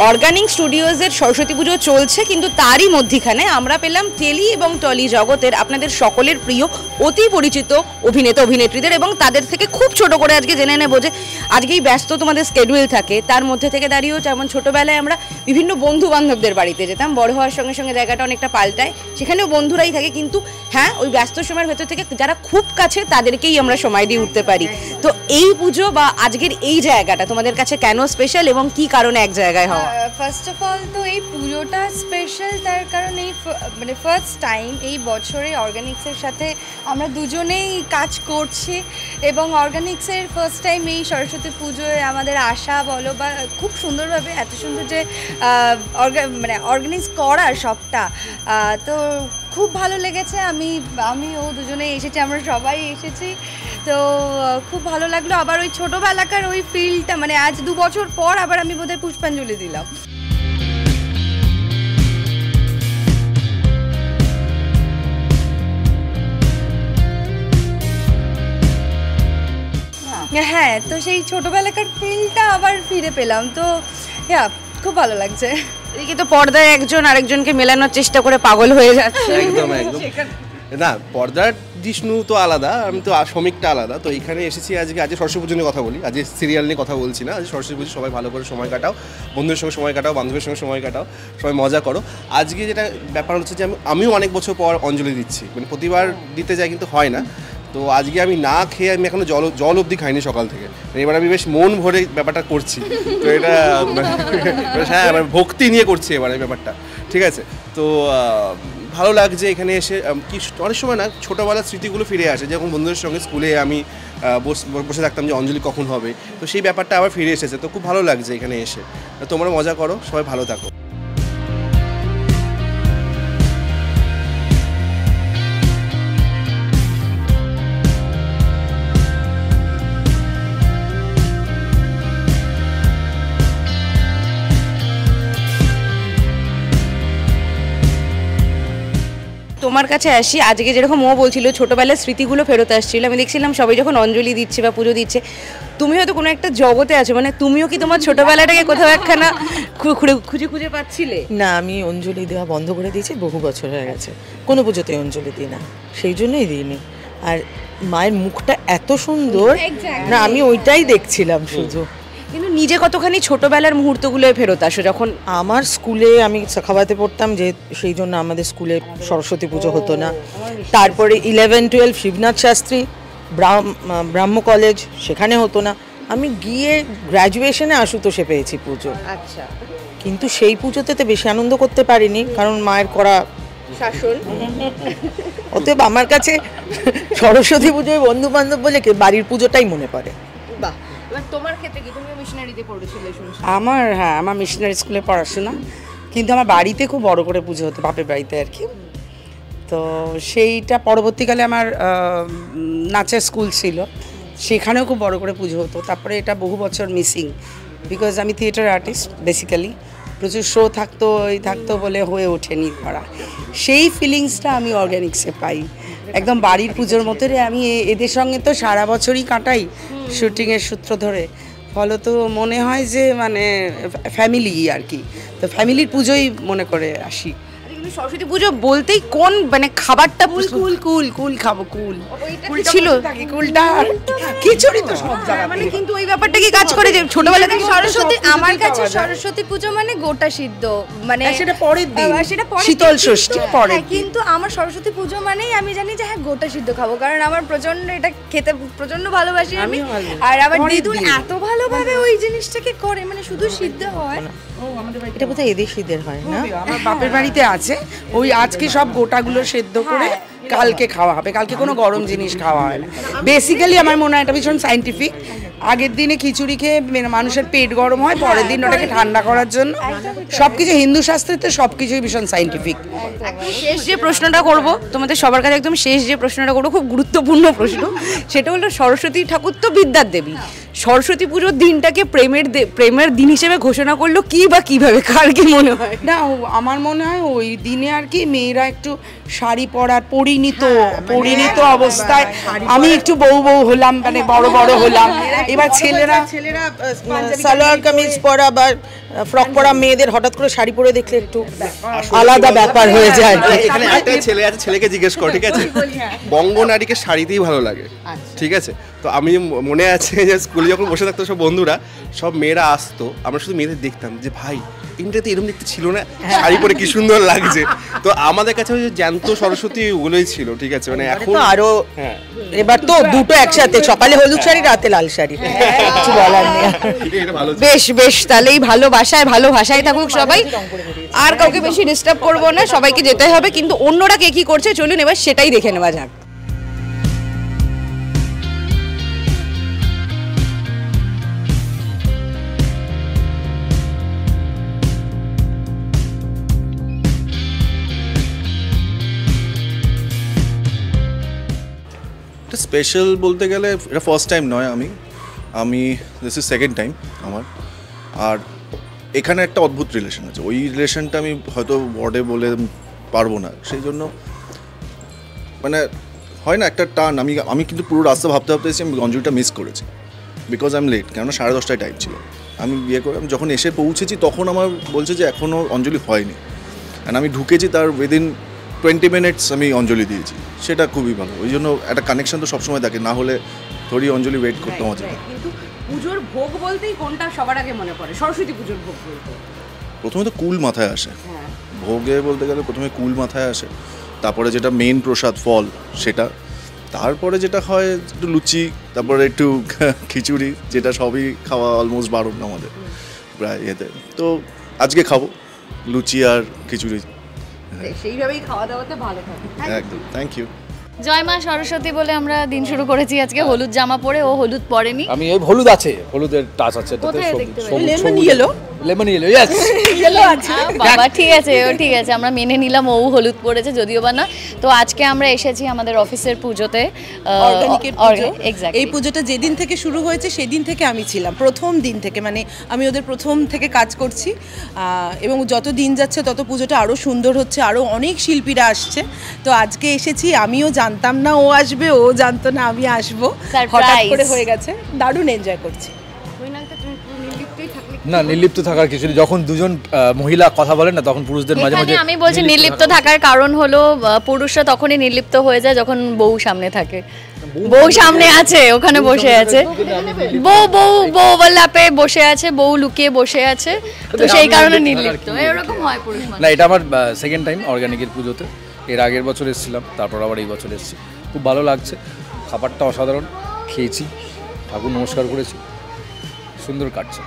Organic স্টুডিওজের Saraswati পুজো চলছে, কিন্তু তারই মধ্যখানে আমরা পেলাম টেলি এবং টলি জগতের আপনাদের সকলের প্রিয় অতি পরিচিত অভিনেতা অভিনেত্রীদের, এবং তাদের থেকে খুব ছোট করে আজকে জেনে নেব যে আজকেই ব্যস্ত তোমাদের স্কেডিউল থাকে, তার মধ্যে থেকে দাঁড়িয়েও যেমন ছোটোবেলায় আমরা বিভিন্ন বন্ধু বান্ধবদের বাড়িতে যেতাম, বড় হওয়ার সঙ্গে সঙ্গে জায়গাটা অনেকটা পাল্টায়, সেখানেও বন্ধুরাই থাকে, কিন্তু হ্যাঁ ওই ব্যস্ত সময়ের ভেতর থেকে যারা খুব কাছে তাদেরকেই আমরা সময় দিয়ে উঠতে পারি। তো এই পুজো বা আজকের এই জায়গাটা তোমাদের কাছে কেন স্পেশাল এবং কি কারণে এক জায়গায় হওয়া? ফার্স্ট অফ অল তো এই পুজোটা স্পেশাল তার কারণ এই মানে ফার্স্ট টাইম এই বছরে অর্গানিক্সের সাথে আমরা দুজনেই কাজ করছি, এবং অর্গানিক্সের ফার্স্ট টাইম এই সরস্বতী পুজোয় আমাদের আশা বলো বা খুব সুন্দরভাবে এত সুন্দর যে মানে অর্গানিক্স করার সবটা, তো খুব ভালো লেগেছে। আমি ও দুজনেই এসেছি, আমরা সবাই এসেছি, তো খুব ভালো লাগলো। আবার ওই ছোটোবেলাকার ওই ফিলটা, মানে আজ 2 বছর পর আবার আমি বোধহয় পুষ্পাঞ্জলি দিলাম। হ্যাঁ, তো সেই ছোটোবেলাকার ফিলটা আবার ফিরে পেলাম, তো হ্যাঁ খুব ভালো লাগছে। এদিকে তো পর্দায় একজন আরেকজনকে মেলানোর চেষ্টা করে পাগল হয়ে যাচ্ছে। একদম একদম না, পর্দার জিষ্ণু তো আলাদা, আমি তো শ্রমিকটা আলাদা। তো এখানে এসেছি আজকে সরস্বতী পুজো নিয়ে কথা বলি, আজকে সিরিয়াল নিয়ে কথা বলছি না। আজ সরস্বতী পুজো সবাই ভালো করে সময় কাটাও, বন্ধুদের সঙ্গে সময় কাটাও, বান্ধবীর সঙ্গে সময় কাটাও, সবাই মজা করো। আজকে যেটা ব্যাপার হচ্ছে যে আমিও অনেক বছর পর অঞ্জলি দিচ্ছি, মানে প্রতিবার দিতে যাই কিন্তু হয় না। তো আজকে আমি না খেয়ে আমি এখনো জল অবধি খাইনি সকাল থেকে, এবার আমি বেশ মন ভরে ব্যাপারটা করছি। তো এটা হ্যাঁ ভক্তি নিয়ে করছি এবার এই ব্যাপারটা, ঠিক আছে। তো ভালো লাগছে এখানে এসে। কি অনেক সময় না ছোটোবেলার স্মৃতিগুলো ফিরে আসে, যখন বন্ধুদের সঙ্গে স্কুলে আমি বসে থাকতাম যে অঞ্জলি কখন হবে, তো সেই ব্যাপারটা আবার ফিরে এসেছে। তো খুব ভালো লাগছে এখানে এসে। তোমরা মজা করো, সবাই ভালো থাকো। তোমার কাছে আসি, আজকে যেরকম ও বলছিল ছোটোবেলার স্মৃতিগুলো ফেরত আসছিল, আমি দেখছিলাম সবাই যখন অঞ্জলি দিচ্ছে বা পুজো দিচ্ছে, তুমি হয়তো কোনো একটা জগতে আছো, মানে তুমিও কি তোমার ছোটোবেলাটাকে কোথাও একখানা খুঁজে পাচ্ছিলে? না, আমি অঞ্জলি দেওয়া বন্ধ করে দিয়েছি, বহু বছর হয়ে গেছে, কোনো পুজোতে অঞ্জলি দিই না, সেই জন্যই দিইনি। আর মায়ের মুখটা এত সুন্দর না, আমি ওইটাই দেখছিলাম শুধু। কিন্তু নিজে কতখানি ছোটোবেলার মুহূর্তগুলো ফেরত আসো? যখন আমার স্কুলে আমি সাখাওয়াতে পড়তাম, যে সেই জন্য আমাদের স্কুলে সরস্বতী পুজো হতো না। তারপরে 11-12 শিবনাথ শাস্ত্রী ব্রাহ্ম কলেজ, সেখানে হতো না। আমি গিয়ে গ্র্যাজুয়েশনে আশুতোষে পেয়েছি পুজো। আচ্ছা, কিন্তু সেই পুজোতে তো বেশি আনন্দ করতে পারিনি, কারণ মায়ের করা শাসন। অতএব আমার কাছে সরস্বতী পুজোয় বন্ধু বান্ধব বলে বাড়ির পুজোটাই মনে পড়ে। বাহ, তোমার ক্ষেত্রে কি? তুমি মিশনারিতে পড়েছিলে শুনছি। আমার মিশনারি স্কুলে পড়াশোনা, কিন্তু আমার বাড়িতে খুব বড় করে পুজো হতো, বাপের বাড়িতে আর কি। তো সেইটা পরবর্তীকালে আমার নাচের স্কুল ছিল, সেখানেও খুব বড় করে পুজো হতো। তারপরে এটা বহু বছর মিসিং, বিকজ আমি থিয়েটার আর্টিস্ট বেসিক্যালি, প্রচুর শো থাকতো বলে হয়ে ওঠেনি করা। সেই ফিলিংসটা আমি অর্গানিক্সে পাই, একদম বাড়ির পুজোর মতোই। আমি এদের সঙ্গে তো সারা বছরই কাটাই শুটিংয়ের সূত্র ধরে, ফলত মনে হয় যে মানে ফ্যামিলি আর কি, তো ফ্যামিলির পুজোই মনে করে আসি। সরস্বতী পুজো বলতেই কোন মানে খাবারটা? কুল খাবো, কুল ছিল, কুলটা খিচুড়ি তো সব জায়গায়। মানে কিন্তু ওই ব্যাপারটা কি কাজ করে যে ছোটবেলা থেকে সরস্বতী, আমার কাছে সরস্বতী পুজো মানে গোটা সিদ্ধ, মানে সেটা পরের দিন, সেটা শীতল ষষ্ঠী পরে। কিন্তু আমার সরস্বতী পুজো মানেই আমি জানি যে হ্যাঁ গোটা সিদ্ধ খাবো, কারণ আমার প্রচন্ড এটা খেতে প্রচন্ড ভালোবাসি আমি। আর আবার দিদুন এত ভালোভাবে ওই জিনিসটাকে করে, মানে শুধু সিদ্ধ হয়। এটা বোধহয় এদেশিদের হয় না? আমার বাপের বাড়িতে আছে, ওই আজকে সব গোটাগুলো সেদ্ধ করে কালকে খাওয়া হবে, কালকে কোনো গরম জিনিস খাওয়া হয় না। বেসিক্যালি আমার মনে হয় এটা ভীষণ সাইন্টিফিক। আগের দিনে খিচুড়ি খেয়ে মানুষের পেট গরম হয়, পরের দিন ওটাকে ঠান্ডা করার জন্য। সবকিছু হিন্দু শাস্ত্রে তো সবকিছুই ভীষণ সাইন্টিফিক। শেষ যে প্রশ্নটা করব তোমাদের সবার কাছে, একদম শেষ যে প্রশ্নটা করবো, খুব গুরুত্বপূর্ণ প্রশ্ন, সেটা হলো সরস্বতী ঠাকুর তো বিদ্যার দেবী, সরস্বতী পুজোর দিনটাকে প্রেমের দিন হিসেবে ঘোষণা করলো কি বা কিভাবে, কার কি মনে হয়? না, আমার মনে হয় ওই দিনে আর কি মেয়েরা একটু শাড়ি পরার পরিণীত অবস্থায়, আমি একটু বউ হলাম, মানে বড় হলাম। এবার ছেলেরা সালোয়ার কামিজ পরা বা ফ্রক পরা মেয়েদের হঠাৎ করে শাড়ি পরে দেখলে একটু আলাদা ব্যাপার হয়ে যায়। এখানে একটা ছেলে আছে, ছেলেকে জিজ্ঞেস কর, ঠিক আছে? বঙ্গনারীকে শাড়িতেই ভালো লাগে, ঠিক আছে? তো আমি মনে আছে যে স্কুলে যখন বসে থাকতো সব বন্ধুরা, সব মেয়েরা আসতো, আমরা শুধু মেয়েদের দেখতাম যে ভাই ইন্ডিয়াতে এরকম দেখতে ছিল না, শাড়ি পরে কি সুন্দর লাগছে। তো আমাদের কাছে ওই জ্যান্ত সরস্বতী ওগুলোই ছিল, ঠিক আছে? মানে এখন তো আরো এবার তো দুটো একসাথে, সকালে হলুদ শাড়ি রাতে লাল শাড়ি, কিছু বলার নেই। এটা ভালো ছিল। বেশ বেশ, তাহলেই ভালো ভাষায় থাকুক সবাই, আর কাউকে বেশি ডিস্টার্ব করবো না, সবাইকে যেতে হবে। কিন্তু অন্যরা কে কি করছে চলুন এবার সেটাই দেখে নেওয়া যাক। এটা স্পেশাল বলতে গেলে এটা ফার্স্ট টাইম নয়, আমি দিস ইজ সেকেন্ড টাইম আমার। আর এখানে একটা অদ্ভুত রিলেশন আছে, ওই রিলেশনটা আমি হয়তো ওয়ার্ডে বলে পারবো না, সেই জন্য মানে হয় না একটা টান। আমি কিন্তু পুরো রাস্তা ভাবতে এসেছি আমি অঞ্জলিটা মিস করেছি, বিকজ আই এম লেট, কেননা 10:30টায় টাইম ছিল। আমি বিয়ে করে আমি যখন এসে পৌঁছেছি তখন আমার বলছে যে এখনও অঞ্জলি হয়নি, অ্যান্ড আমি ঢুকেছি তার উইদিন 20 মিনিটস আমি অঞ্জলি দিয়েছি, সেটা খুবই ভালো। ওই জন্য একটা কানেকশন তো সবসময় থাকে, না হলে থোড়ি অঞ্জলি ওয়েট করতে হবে। কিন্তু পুজোর ভোগ বলতেই কোনটা সবার আগে মনে পড়ে? সরস্বতী পুজোর ভোগ বলতে প্রথমে তো কুল মাথায় আসে, ভোগে বলতে গেলে প্রথমে কুল মাথায় আসে, তারপরে যেটা মেন প্রসাদ ফল সেটা, তারপরে যেটা হয় একটু লুচি, তারপরে একটু খিচুড়ি, যেটা সবই খাওয়া অলমোস্ট বারণ আমাদের প্রায় এতে। তো আজকে খাবো লুচি আর খিচুড়ি। সেইভাবেই খাওয়া দাওয়াতে ভালো থাকে। একদম, থ্যাংক ইউ। জয় মা সরস্বতী বলে আমরা দিন শুরু করেছি আজকে। হলুদ জামা পরে, ও হলুদ পরেনি। আমি এই হলুদ আছে, হলুদের টাচ আছে, কোথায় দেখতে পাই? Lemon yellow, lemon yellow, yes yellow আছে। বাবা ঠিক আছে, ও ঠিক আছে, আমরা মেনে নিলাম ও হলুদ পরেছে, যদিও বা না। তো আজকে আমরা এসেছি আমাদের অফিসের পুজোতে, অর্গানিকের পুজো। এক্স্যাক্টলি। এই পুজোটা যেদিন থেকে শুরু হয়েছে সেদিন থেকে আমি ছিলাম, প্রথম দিন থেকে, মানে আমি ওদের প্রথম থেকে কাজ করছি, এবং যত দিন যাচ্ছে তত পুজোটা আরও সুন্দর হচ্ছে, আরও অনেক শিল্পীরা আসছে। তো আজকে এসেছি, আমিও জানতাম না ও আসবে, ও জানতো না আমি আসবো, হঠাৎ করে হয়ে গেছে, দারুণ এনজয় করছি। না, নির্লিপ্ত থাকার কিছু নেই। যখন দুজন মহিলা কথা বলেন না তখন পুরুষদের মাঝে মাঝে আমি বলছি নির্লিপ্ত থাকার কারণ হলো পুরুষরা তখনই নির্লিপ্ত হয়ে যায় যখন বউ সামনে থাকে। বউ সামনে আছে, ওখানে বসে আছে, বউ লাপে বসে আছে, বউ লুকিয়ে বসে আছে, তো সেই কারণে নির্লিপ্ত এরকম হয় পুরুষ মানুষ। না, এটা আমার সেকেন্ড টাইম অর্গানিকের পুজোতে। এর আগের বছর এসেছিলাম, তারপর আবার এই বছর এসেছি। খুব ভালো লাগছে, খাবারটা অসাধারণ, খেয়েছি, ঠাকুর নমস্কার করেছি, সুন্দর কাটছে।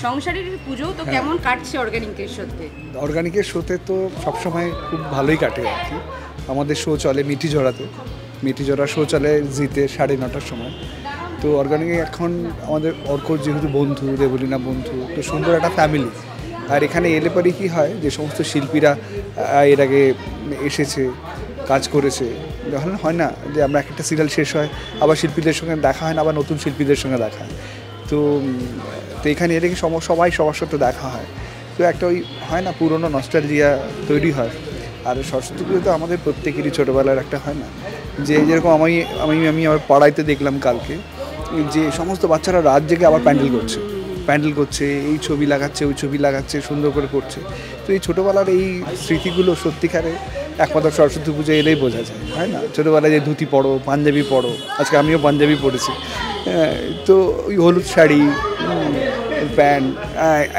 সংসারের পুজো তো কেমন কাটছে অর্গানিকের সাথে? অর্গানিকের শোতে তো সবসময় খুব ভালোই কাটে আর কি। আমাদের শো চলে মিঠিজোড়াতে, মিঠিজোড়া শো চলে জিতে 9:30টার সময়। তো অর্গানিকে এখন আমাদের অর্ক যেহেতু বন্ধু, দেবলীনা বন্ধু, তো সুন্দর একটা ফ্যামিলি। আর এখানে এলে পরে কী হয়, যে সমস্ত শিল্পীরা এর আগে এসেছে, কাজ করেছে, যখন হয় না যে আমরা একটা সিরিয়াল শেষ হয় আবার শিল্পীদের সঙ্গে দেখা হয় না, আবার নতুন শিল্পীদের সঙ্গে দেখা হয়। তো এখানে এলে কি সবাই সবার সাথে দেখা হয়, তো একটা ওই হয় না পুরনো নস্টালজিয়া তৈরি হয়। আর সরস্বতী পুজো তো আমাদের প্রত্যেকেরই ছোটোবেলার একটা হয় না, যে যেরকম আমি আমার পাড়াইতে দেখলাম কালকে যে সমস্ত বাচ্চারা রাত জেগে আবার প্যান্ডেল করছে, এই ছবি লাগাচ্ছে, ওই ছবি লাগাচ্ছে, সুন্দর করে করছে। তো এই ছোটোবেলার এই স্মৃতিগুলো সত্যিকারে একমাত্র সরস্বতী পুজো এলেই বোঝা যায়, হয় না? ছোটোবেলায় যে ধুতি পরো, পাঞ্জাবি পরো, আজকে আমিও পাঞ্জাবি পরেছি, তো ওই হলুদ শাড়ি, প্যান্ট,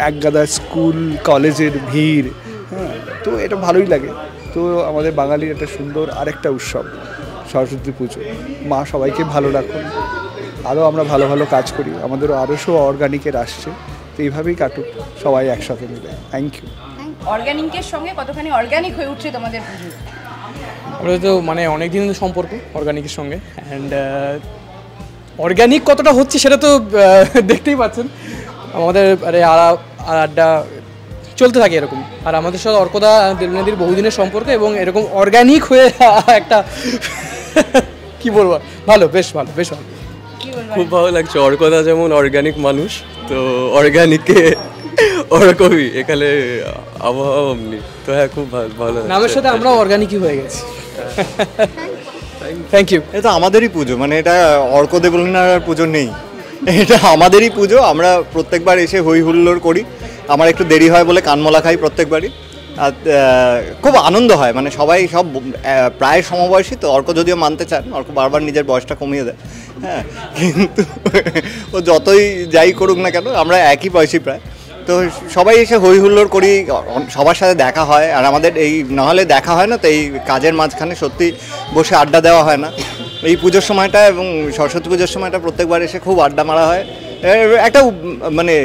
এক গাদা স্কুল কলেজের ভিড়, হ্যাঁ, তো এটা ভালোই লাগে। তো আমাদের বাঙালির একটা সুন্দর আরেকটা উৎসব সরস্বতী পুজো। মা সবাইকে ভালো রাখুন, আরও আমরা ভালো ভালো কাজ করি, আমাদেরও আরও শো অর্গানিকের আসছে, তো এইভাবেই কাটুক সবাই একসাথে মিলে। Thank you. অর্গানিকের সঙ্গে কতখানি অর্গানিক হয়ে উঠছে তোমাদের পুজো? আমরা তো মানে অনেক দিনের সম্পর্ক অর্গানিকের সঙ্গে, অ্যান্ড অর্গানিক কতটা হচ্ছে সেটা তো দেখতেই পাচ্ছেন। আমাদের আড্ডা চলতে থাকে এরকম, আর আমাদের সাথে অর্কদা দেবলীনাদির বহুদিনের সম্পর্ক, এবং এরকম অর্গানিক হয়ে একটা কি বলবো, ভালো, বেশ ভালো, বেশ ভালো, খুব ভালো লাগছে। অর্কদা যেমন অর্গানিক মানুষ, তো অর্গানিকে ওরকমই এখানে আবহাওয়া অমনি, তো হ্যাঁ খুব ভালো। নামের সাথে আমরা অর্গানিকই হয়ে গেছি। Thank you. এটা আমাদেরই পুজো, মানে এটা অর্কদেবলীনার পুজো নেই, এটা আমাদেরই পুজো। আমরা প্রত্যেকবার এসে হই হুল্লোড় করি। আমার একটু দেরি হয় বলে কানমলা খাই প্রত্যেকবারই। আর খুব আনন্দ হয়, মানে সবাই সব প্রায় সমবয়সী তো। অর্ক যদিও মানতে চান, অর্ক বারবার নিজের বয়সটা কমিয়ে দেয়, হ্যাঁ, কিন্তু ও যতই যাই করুক না কেন আমরা একই বয়সী প্রায়। তো সবাই এসে হই হুল্লোড় করি, সবার সাথে দেখা হয়। আর আমাদের এই নাহলে দেখা হয় না, তো এই কাজের মাঝখানে সত্যি বসে আড্ডা দেওয়া হয় না। এই পুজোর সময়টা এবং সরস্বতী পুজোর সময়টা প্রত্যেকবার এসে খুব আড্ডা মারা হয়। একটা মানে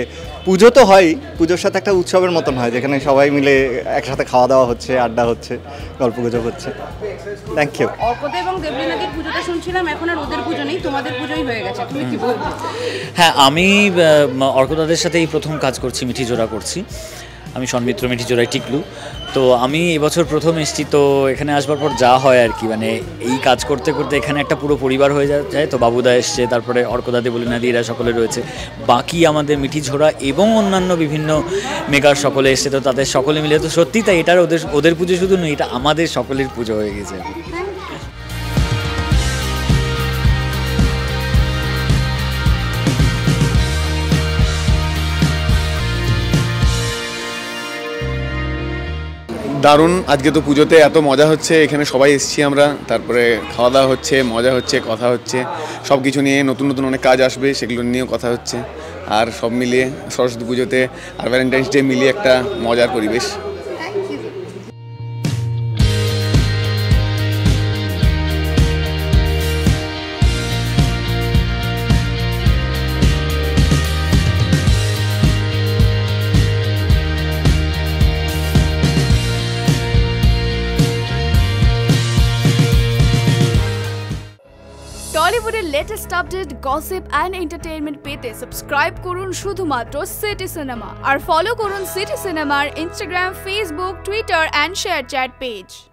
পুজো তো হয়, পুজোর সাথে একটা উৎসবের মতন হয়, যেখানে সবাই মিলে একসাথে খাওয়া দাওয়া হচ্ছে, আড্ডা হচ্ছে, গল্প গুজব হচ্ছে। Thank you. অর্কদা এবং দেবলীনাদির পুজোটা শুনছিলাম, এখন আর ওদের পুজো নেই, তোমাদের পুজোই হয়ে গেছে, তুমি কি বলবে? হ্যাঁ, আমি অর্কদাদের সাথে এই প্রথম কাজ করছি, মিঠি জোড়া করছি। আমি সন্মিত্র মিঠি জোড়ায় টিকলু। তো আমি এবছর প্রথম এসেছি, তো এখানে আসবার পর যা হয় আর কি, মানে এই কাজ করতে করতে এখানে একটা পুরো পরিবার হয়ে যায়। তো বাবুদা এসছে, তারপরে অর্কদা দেবলীনাদি এরা সকলে রয়েছে, বাকি আমাদের মিঠি ঝোড়া এবং অন্যান্য বিভিন্ন মেকার সকলে এসছে। তো তাদের সকলে মিলে তো সত্যি তাই এটার ওদের পুজো শুধু নয়, এটা আমাদের সকলের পুজো হয়ে গেছে। দারুণ। আজকে তো পুজোতে এত মজা হচ্ছে, এখানে সবাই এসেছি আমরা, তারপরে খাওয়া দাওয়া হচ্ছে, মজা হচ্ছে, কথা হচ্ছে, সব কিছু নিয়ে নতুন নতুন অনেক কাজ আসবে সেগুলো নিয়েও কথা হচ্ছে। আর সব মিলিয়ে সরস্বতী পুজোতে আর ভ্যালেন্টাইন্স ডে মিলিয়ে একটা মজার পরিবেশ। টলিউডের latest update, gossip and entertainment পেতে সাবস্ক্রাইব করুন শুধুমাত্র সিটি সিনেমা, আর ফলো করুন সিটি সিনেমার Instagram, Facebook, Twitter and ShareChat page.